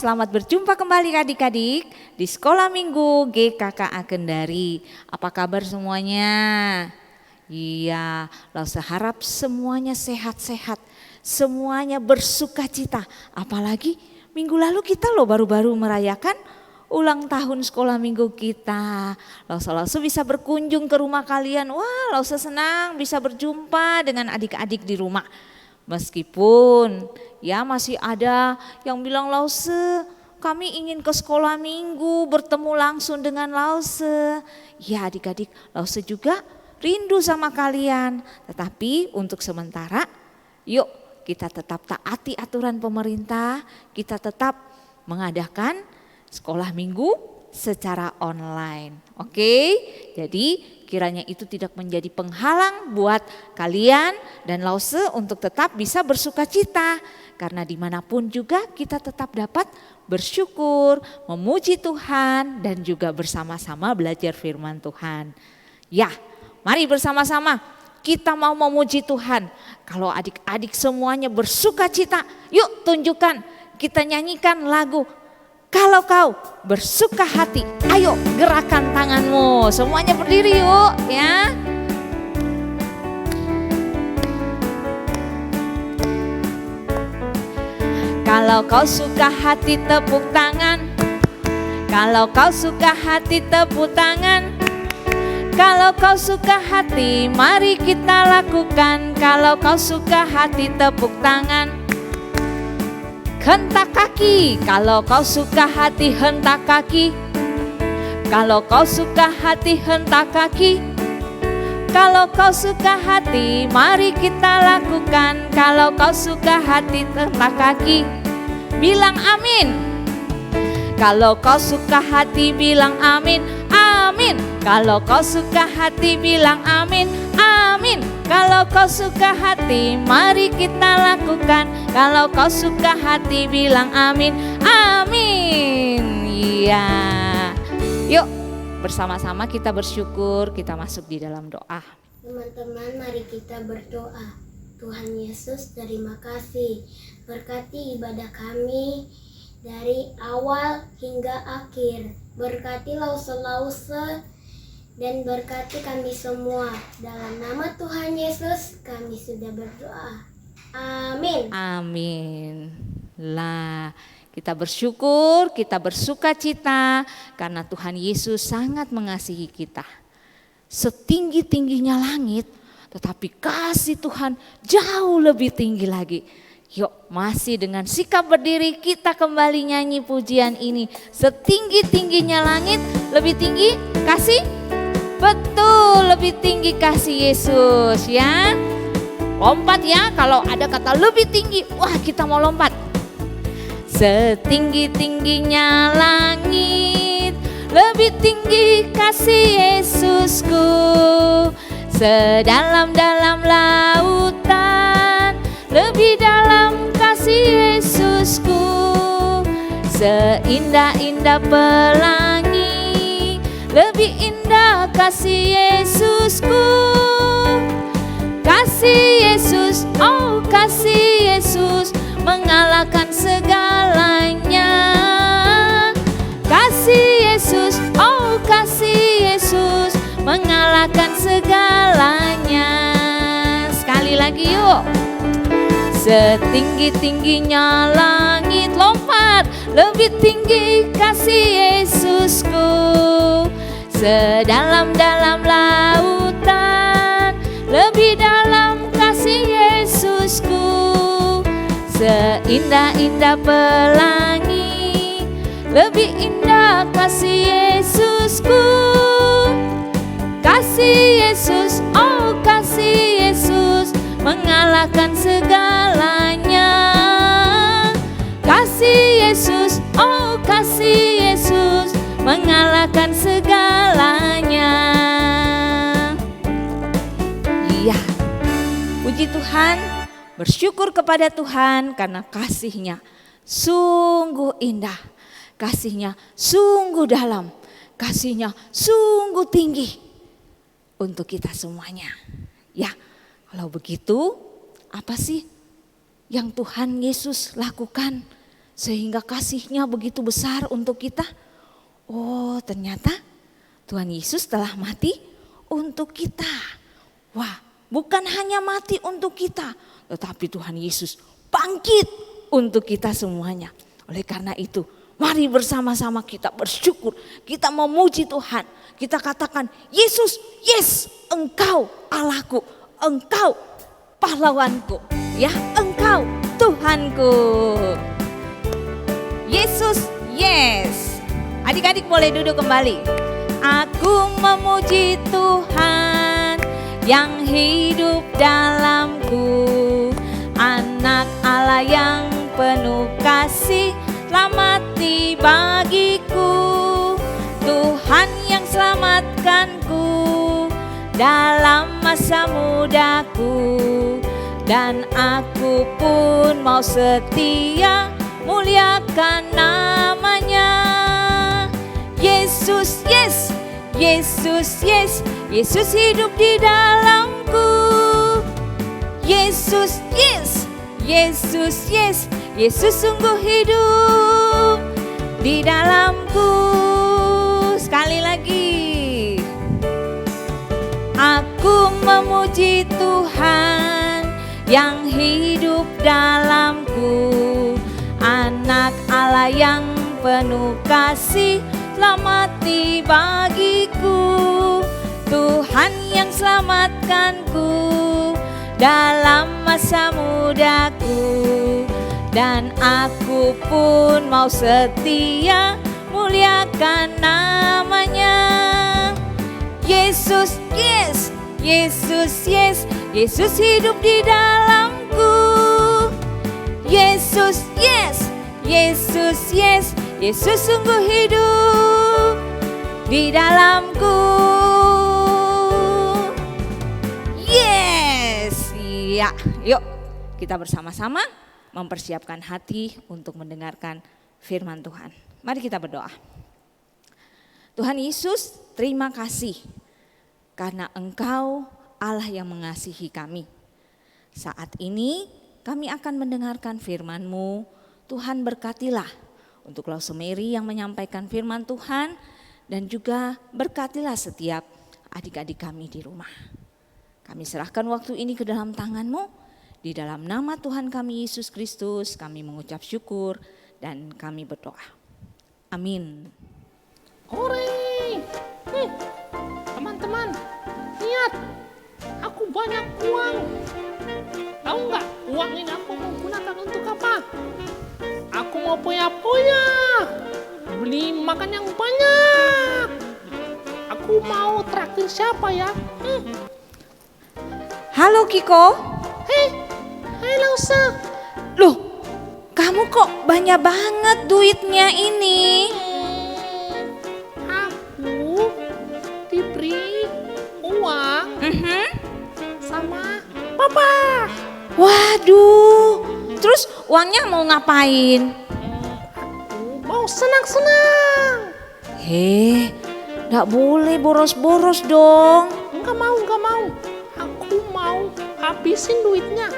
selamat berjumpa kembali adik-adik di Sekolah Minggu GKKA Kendari. Apa kabar semuanya? Iya, Lause harap semuanya sehat-sehat, semuanya bersukacita. Apalagi minggu lalu kita baru-baru merayakan ulang tahun sekolah minggu kita. Lause bisa berkunjung ke rumah kalian. Wah, Lause senang bisa berjumpa dengan adik-adik di rumah. Meskipun ya masih ada yang bilang, Lause kami ingin ke sekolah minggu bertemu langsung dengan Lause. Ya adik-adik, Lause juga rindu sama kalian. Tetapi untuk sementara yuk kita tetap taati aturan pemerintah. Kita tetap mengadakan sekolah minggu secara online. Oke, jadi kiranya itu tidak menjadi penghalang buat kalian dan Lause untuk tetap bisa bersukacita. Karena dimanapun juga kita tetap dapat bersyukur, memuji Tuhan dan juga bersama-sama belajar firman Tuhan. Ya, mari bersama-sama kita mau memuji Tuhan. Kalau adik-adik semuanya bersukacita, yuk tunjukkan, kita nyanyikan lagu Kalau Kau Bersuka Hati. Ayo gerakan tanganmu, semuanya berdiri yuk ya. Kalau kau suka hati tepuk tangan. Kalau kau suka hati tepuk tangan. Kalau kau suka hati mari kita lakukan. Kalau kau suka hati tepuk tangan. Hentak kaki, kalau kau suka hati hentak kaki. Kalau kau suka hati hentak kaki. Kalau kau suka hati mari kita lakukan. Kalau kau suka hati hentak kaki. Bilang amin. Kalau kau suka hati bilang amin. Amin. Kalau kau suka hati bilang amin. Amin. Kalau kau suka hati mari kita lakukan. Kalau kau suka hati bilang amin. Amin. Iya. Yuk bersama-sama kita bersyukur, kita masuk di dalam doa. Teman-teman, mari kita berdoa. Tuhan Yesus, terima kasih. Berkati ibadah kami dari awal hingga akhir. Berkati Lause dan berkati kami semua. Dalam nama Tuhan Yesus kami sudah berdoa. Amin. Amin. Lah, kita bersyukur, kita bersukacita karena Tuhan Yesus sangat mengasihi kita. Setinggi-tingginya langit, tetapi kasih Tuhan jauh lebih tinggi lagi. Yuk, masih dengan sikap berdiri kita kembali nyanyi pujian ini. Setinggi-tingginya langit, lebih tinggi kasih. Betul, lebih tinggi kasih Yesus ya. Lompat ya, kalau ada kata lebih tinggi, wah kita mau lompat. Setinggi-tingginya langit, lebih tinggi kasih Yesusku. Sedalam-dalam lautan, lebih dalam kasih Yesusku. Seindah-indah pelangi, lebih indah kasih Yesusku. Kasih Yesus, oh kasih Yesus mengalahkan segalanya. Kasih Yesus, oh kasih Yesus mengalahkan segalanya. Sekali lagi yuk. Setinggi-tingginya langit, lompat, lebih tinggi kasih Yesusku. Sedalam-dalam lautan, lebih dalam kasih Yesusku. Seindah-indah pelangi, lebih indah kasih Yesusku. Kasih Yesus, oh kasih Yesus mengalahkan segalanya. Kasih Yesus, oh kasih Yesus mengalahkan segalanya. Iya, puji Tuhan, bersyukur kepada Tuhan karena kasih-Nya sungguh indah, kasih-Nya sungguh dalam, kasih-Nya sungguh tinggi untuk kita semuanya. Ya, kalau begitu apa sih yang Tuhan Yesus lakukan sehingga kasih-Nya begitu besar untuk kita? Oh, ternyata Tuhan Yesus telah mati untuk kita. Wah, bukan hanya mati untuk kita, tetapi Tuhan Yesus bangkit untuk kita semuanya. Oleh karena itu, mari bersama-sama kita bersyukur, kita memuji Tuhan. Kita katakan, Yesus, yes, Engkau Allahku, Engkau pahlawanku, ya, Engkau Tuhanku. Yesus, yes. Adik-adik boleh duduk kembali. Aku memuji Tuhan yang hidup dalamku, anak Allah yang penuh kasih, telah mati bagiku. Tuhan yang selamatkanku dalam masa mudaku, dan aku pun mau setia muliakan namanya. Yesus, yes, Yesus, yes, Yesus hidup di dalamku. Yesus, yes, Yesus, yes, Yesus sungguh hidup di dalamku. Sekali lagi. Aku memuji Tuhan yang hidup dalamku, anak Allah yang penuh kasih, telah mati bagiku. Tuhan yang selamatkanku dalam masa mudaku, dan aku pun mau setia muliakan namanya. Yesus, yes, Yesus, yes, Yesus hidup di dalamku. Yesus, yes, Yesus, yes, Yesus sungguh hidup di dalamku. Yes, ya, yuk kita bersama-sama mempersiapkan hati untuk mendengarkan firman Tuhan. Mari kita berdoa. Tuhan Yesus, terima kasih karena Engkau Allah yang mengasihi kami. Saat ini kami akan mendengarkan firman-Mu. Tuhan berkatilah untuk Lause Mary yang menyampaikan firman Tuhan, dan juga berkatilah setiap adik-adik kami di rumah. Kami serahkan waktu ini ke dalam tangan-Mu. Di dalam nama Tuhan kami Yesus Kristus kami mengucap syukur dan kami berdoa. Amin. Hore! Teman-teman, lihat, aku banyak uang. Tahu nggak uang ini aku mau gunakan untuk apa? Aku mau poya-poya, beli makan yang banyak. Aku mau traktir siapa ya? Halo Kiko. Hai Lause. Loh, kamu kok banyak banget duitnya ini? Aku diberi uang sama Papa. Waduh, terus uangnya mau ngapain? Aku mau senang-senang. Gak boleh boros-boros dong. Enggak mau. Aku mau habisin duitnya.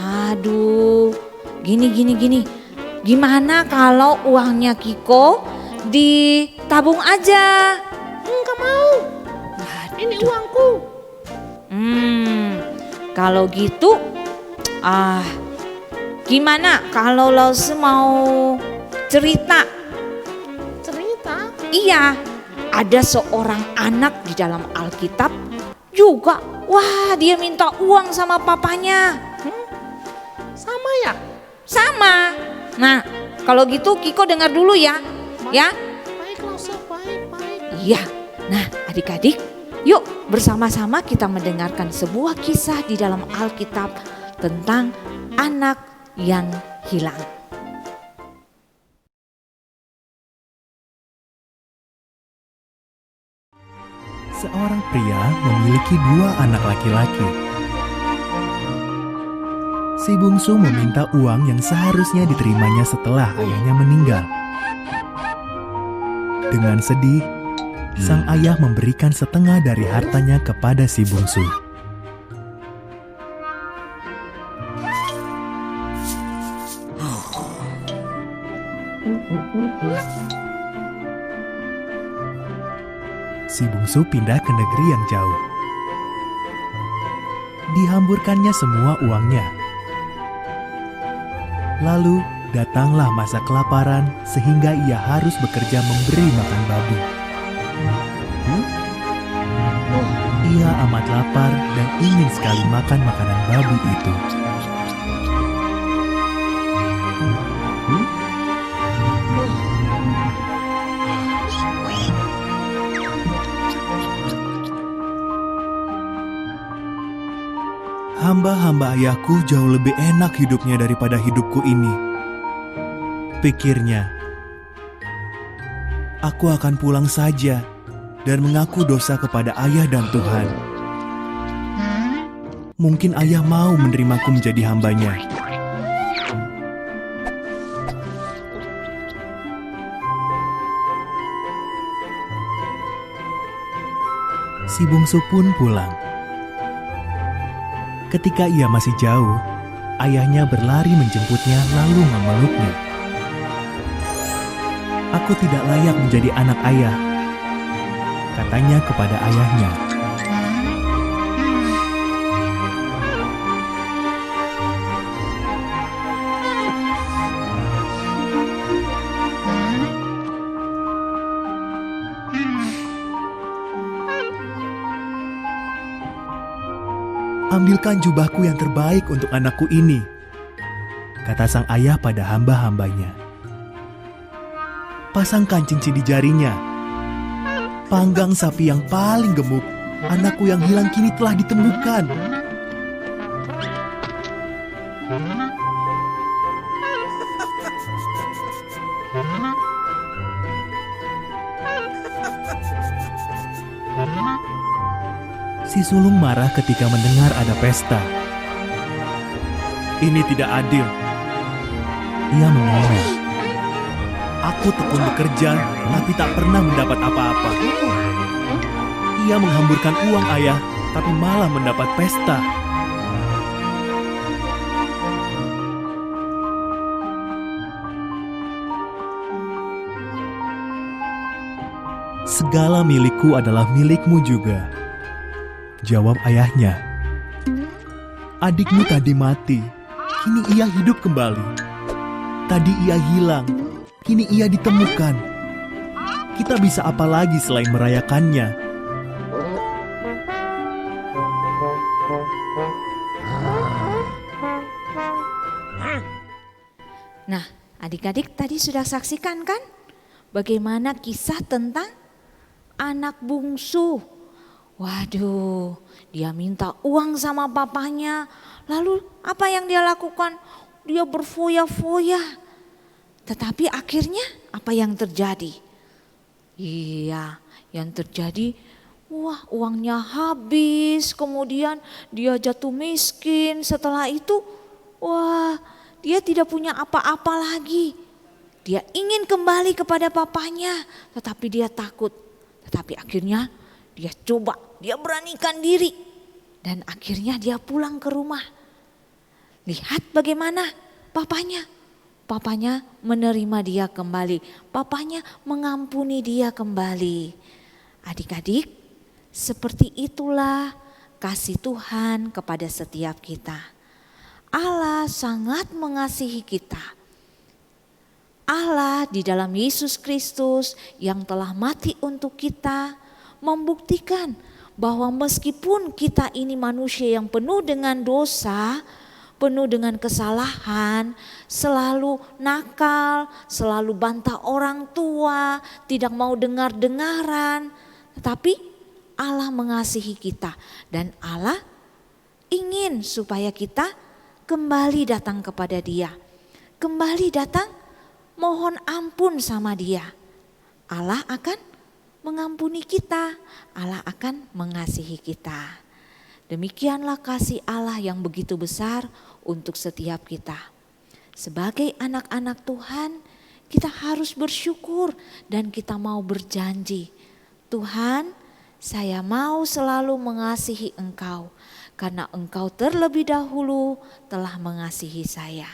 Aduh, gini. Gimana kalau uangnya Kiko ditabung aja? Enggak mau. Ini uangku. Kalau gitu, gimana kalau Lause mau cerita? Cerita? Iya, ada seorang anak di dalam Alkitab juga. Wah, dia minta uang sama papanya. Sama ya? Sama. Nah, kalau gitu Kiko dengar dulu ya. Ya? Baik Lause, baik. Iya. Nah, adik-adik, yuk bersama-sama kita mendengarkan sebuah kisah di dalam Alkitab tentang anak yang hilang. Seorang pria memiliki 2 anak laki-laki. Si bungsu meminta uang yang seharusnya diterimanya setelah ayahnya meninggal. Dengan sedih, sang ayah memberikan setengah dari hartanya kepada si bungsu. si bungsu pindah ke negeri yang jauh. Dihamburkannya semua uangnya. Lalu datanglah masa kelaparan sehingga ia harus bekerja memberi makan babi. Ia amat lapar dan ingin sekali makan makanan babi itu. Hamba-hamba ayahku jauh lebih enak hidupnya daripada hidupku ini, pikirnya. Aku akan pulang saja dan mengaku dosa kepada ayah dan Tuhan. Mungkin ayah mau menerimaku menjadi hambanya. Si bungsu pun pulang. Ketika ia masih jauh, ayahnya berlari menjemputnya lalu memeluknya. Aku tidak layak menjadi anak ayah, katanya kepada ayahnya. Ambilkan jubahku yang terbaik untuk anakku ini, kata sang ayah pada hamba-hambanya. Pasangkan cincin di jarinya. Panggang sapi yang paling gemuk, anakku yang hilang kini telah ditemukan. Si sulung marah ketika mendengar ada pesta. Ini tidak adil. Ia mengomel. Aku tekun bekerja, tapi tak pernah mendapat apa-apa. Ia menghamburkan uang ayah, tapi malah mendapat pesta. Segala milikku adalah milikmu juga, jawab ayahnya. Adikmu tadi mati, kini ia hidup kembali. Tadi ia hilang, kini ia ditemukan. Kita bisa apa lagi selain merayakannya? Nah, adik-adik tadi sudah saksikan kan? Bagaimana kisah tentang anak bungsu. Waduh, dia minta uang sama papanya. Lalu apa yang dia lakukan? Dia berfoya-foya. Tetapi akhirnya apa yang terjadi? Iya, yang terjadi, wah uangnya habis. Kemudian dia jatuh miskin. Setelah itu, wah dia tidak punya apa-apa lagi. Dia ingin kembali kepada papanya, tetapi dia takut. Tetapi akhirnya dia coba, dia beranikan diri. Dan akhirnya dia pulang ke rumah. Lihat bagaimana papanya. Papanya menerima dia kembali. Papanya mengampuni dia kembali. Adik-adik, seperti itulah kasih Tuhan kepada setiap kita. Allah sangat mengasihi kita. Allah di dalam Yesus Kristus yang telah mati untuk kita membuktikan bahwa meskipun kita ini manusia yang penuh dengan dosa, penuh dengan kesalahan, selalu nakal, selalu bantah orang tua, tidak mau dengar-dengaran, tetapi Allah mengasihi kita dan Allah ingin supaya kita kembali datang kepada Dia, kembali datang mohon ampun sama Dia. Allah akan mengampuni kita, Allah akan mengasihi kita. Demikianlah kasih Allah yang begitu besar untuk setiap kita. Sebagai anak-anak Tuhan, kita harus bersyukur dan kita mau berjanji, Tuhan, saya mau selalu mengasihi Engkau karena Engkau terlebih dahulu telah mengasihi saya.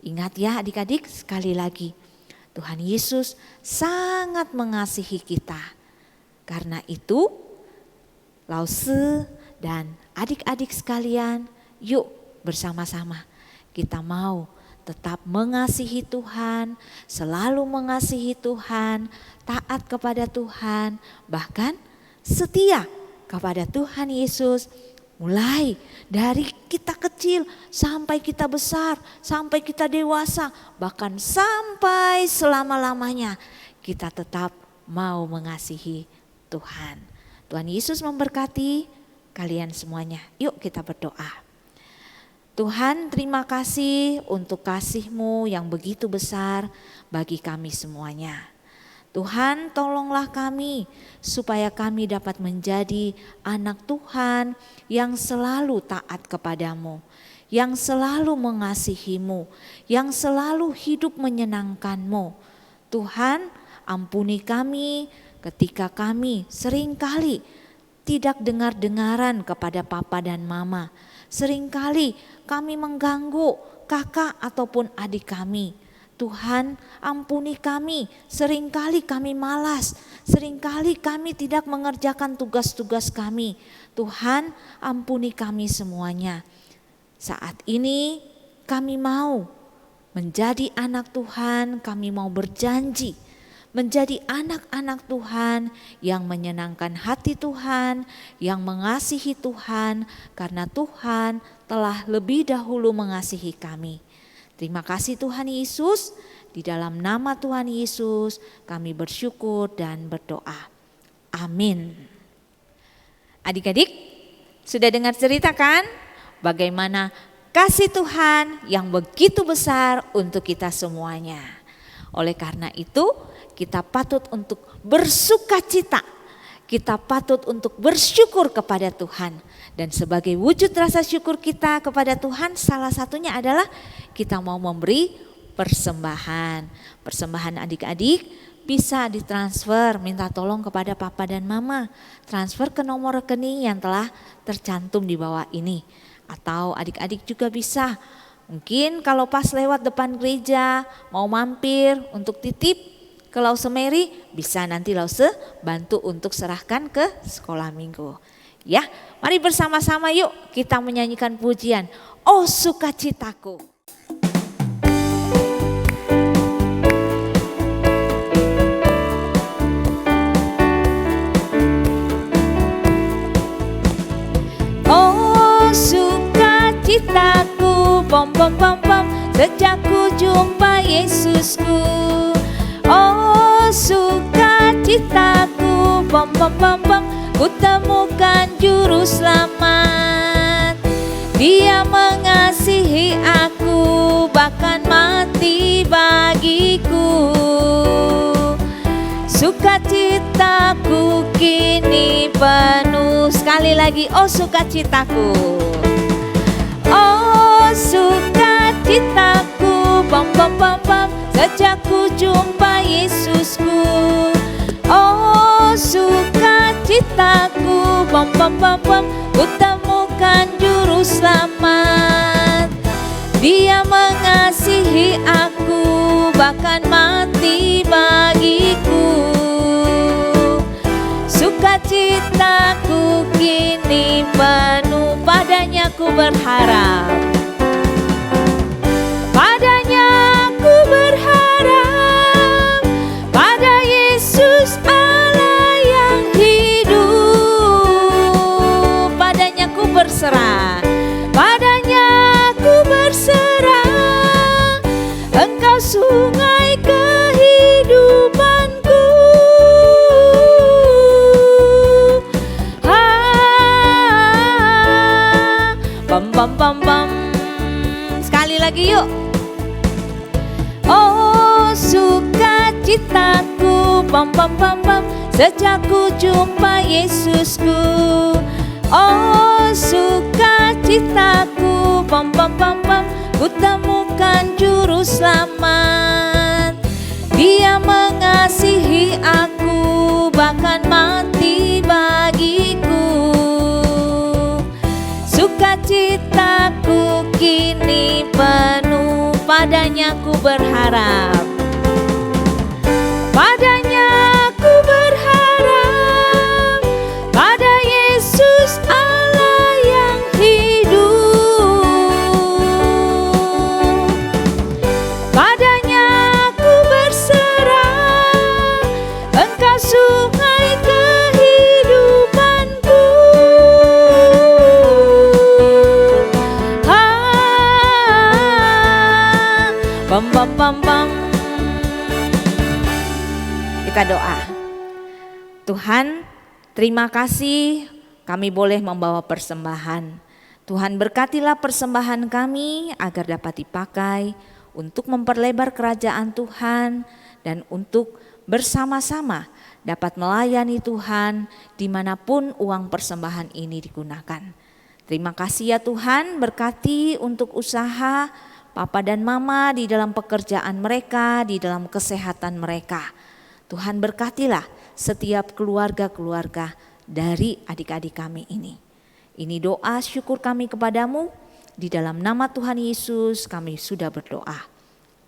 Ingat ya adik-adik, sekali lagi, Tuhan Yesus sangat mengasihi kita. Karena itu, Lause dan adik-adik sekalian, yuk bersama-sama kita mau tetap mengasihi Tuhan, selalu mengasihi Tuhan, taat kepada Tuhan, bahkan setia kepada Tuhan Yesus. Mulai dari kita kecil sampai kita besar, sampai kita dewasa, bahkan sampai selama-lamanya kita tetap mau mengasihi Tuhan. Tuhan Yesus memberkati kalian semuanya. Yuk kita berdoa. Tuhan, terima kasih untuk kasih-Mu yang begitu besar bagi kami semuanya. Tuhan, tolonglah kami supaya kami dapat menjadi anak Tuhan yang selalu taat kepadamu, yang selalu mengasihi-Mu, yang selalu hidup menyenangkan-Mu. Tuhan, ampuni kami ketika kami seringkali tidak dengar-dengaran kepada papa dan mama. Seringkali kami mengganggu kakak ataupun adik kami. Tuhan, ampuni kami, seringkali kami malas, seringkali kami tidak mengerjakan tugas-tugas kami. Tuhan, ampuni kami semuanya. Saat ini kami mau menjadi anak Tuhan, kami mau berjanji menjadi anak-anak Tuhan yang menyenangkan hati Tuhan, yang mengasihi Tuhan, karena Tuhan telah lebih dahulu mengasihi kami. Terima kasih Tuhan Yesus, di dalam nama Tuhan Yesus kami bersyukur dan berdoa. Amin. Adik-adik, sudah dengar cerita kan? Bagaimana kasih Tuhan yang begitu besar untuk kita semuanya. Oleh karena itu, kita patut untuk bersukacita, kita patut untuk bersyukur kepada Tuhan. Dan sebagai wujud rasa syukur kita kepada Tuhan, salah satunya adalah kita mau memberi persembahan. Persembahan adik-adik bisa ditransfer, minta tolong kepada papa dan mama. Transfer ke nomor rekening yang telah tercantum di bawah ini. Atau adik-adik juga bisa, mungkin kalau pas lewat depan gereja mau mampir untuk titip ke Lause Mary, bisa nanti Lause bantu untuk serahkan ke sekolah minggu. Ya, mari bersama-sama yuk kita menyanyikan pujian Oh Sukacitaku. Oh sukacitaku, pom pom pom pom, sejak ku jumpa Yesusku. Oh sukacitaku, pom pom pom pom, ku temukan juru selamat. Dia mengasihi aku, bahkan mati bagiku. Sukacitaku kini penuh. Sekali lagi, oh sukacitaku. Oh sukacitaku, pom pom pom pom, sejak ku jumpa Yesusku. Oh sukacitaku, pom pom pom pom, ku temukan juru selamat. Dia mengasihi aku, bahkan mati bagiku. Sukacitaku kini penuh, padanya ku berharap. Padanya ku berharap, pada Yesus Allah yang hidup. Padanya ku berserah, padanya ku berserah. Engkau sungai kehidupanku. Bam bam bam bam. Sekali lagi yuk. Oh sukacitaku, pam pam pam pam, sejak ku jumpa Yesusku. Oh sukacitaku, pam pam pam pam, ku temukan juru selamat. Dia mengasihi aku, bahkan mati bagiku. Sukacitaku kini penuh, padanya ku berharap. Padanya ku berharap, Pam pam pam. Kita doa. Tuhan, terima kasih kami boleh membawa persembahan. Tuhan berkatilah persembahan kami agar dapat dipakai untuk memperlebar kerajaan Tuhan dan untuk bersama-sama dapat melayani Tuhan dimanapun uang persembahan ini digunakan. Terima kasih ya Tuhan, berkati untuk usaha Papa dan Mama di dalam pekerjaan mereka, di dalam kesehatan mereka. Tuhan berkatilah setiap keluarga-keluarga dari adik-adik kami ini. Ini doa syukur kami kepadamu, di dalam nama Tuhan Yesus kami sudah berdoa.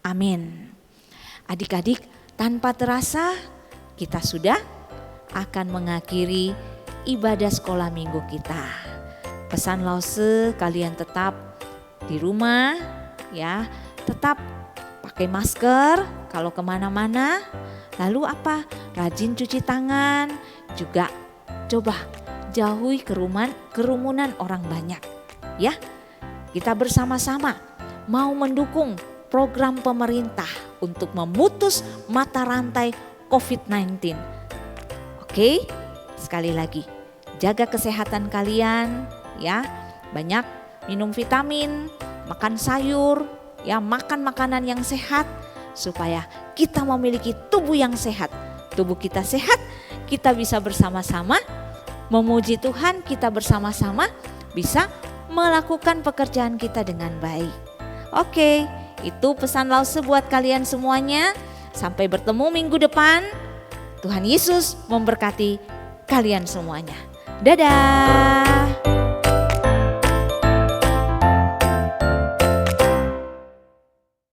Amin. Adik-adik, tanpa terasa kita sudah akan mengakhiri ibadah sekolah minggu kita. Pesan Lause, kalian tetap di rumah ya, tetap pakai masker kalau kemana-mana. Lalu apa? Rajin cuci tangan, juga coba jauhi kerumunan orang banyak. Ya, kita bersama-sama mau mendukung program pemerintah untuk memutus mata rantai COVID-19. Oke, sekali lagi jaga kesehatan kalian ya, banyak minum vitamin, makan sayur, ya makan makanan yang sehat supaya kita memiliki tubuh yang sehat. Tubuh kita sehat, kita bisa bersama-sama memuji Tuhan, kita bersama-sama bisa melakukan pekerjaan kita dengan baik. Oke, itu pesan Lause buat kalian semuanya. Sampai bertemu minggu depan. Tuhan Yesus memberkati kalian semuanya. Dadah.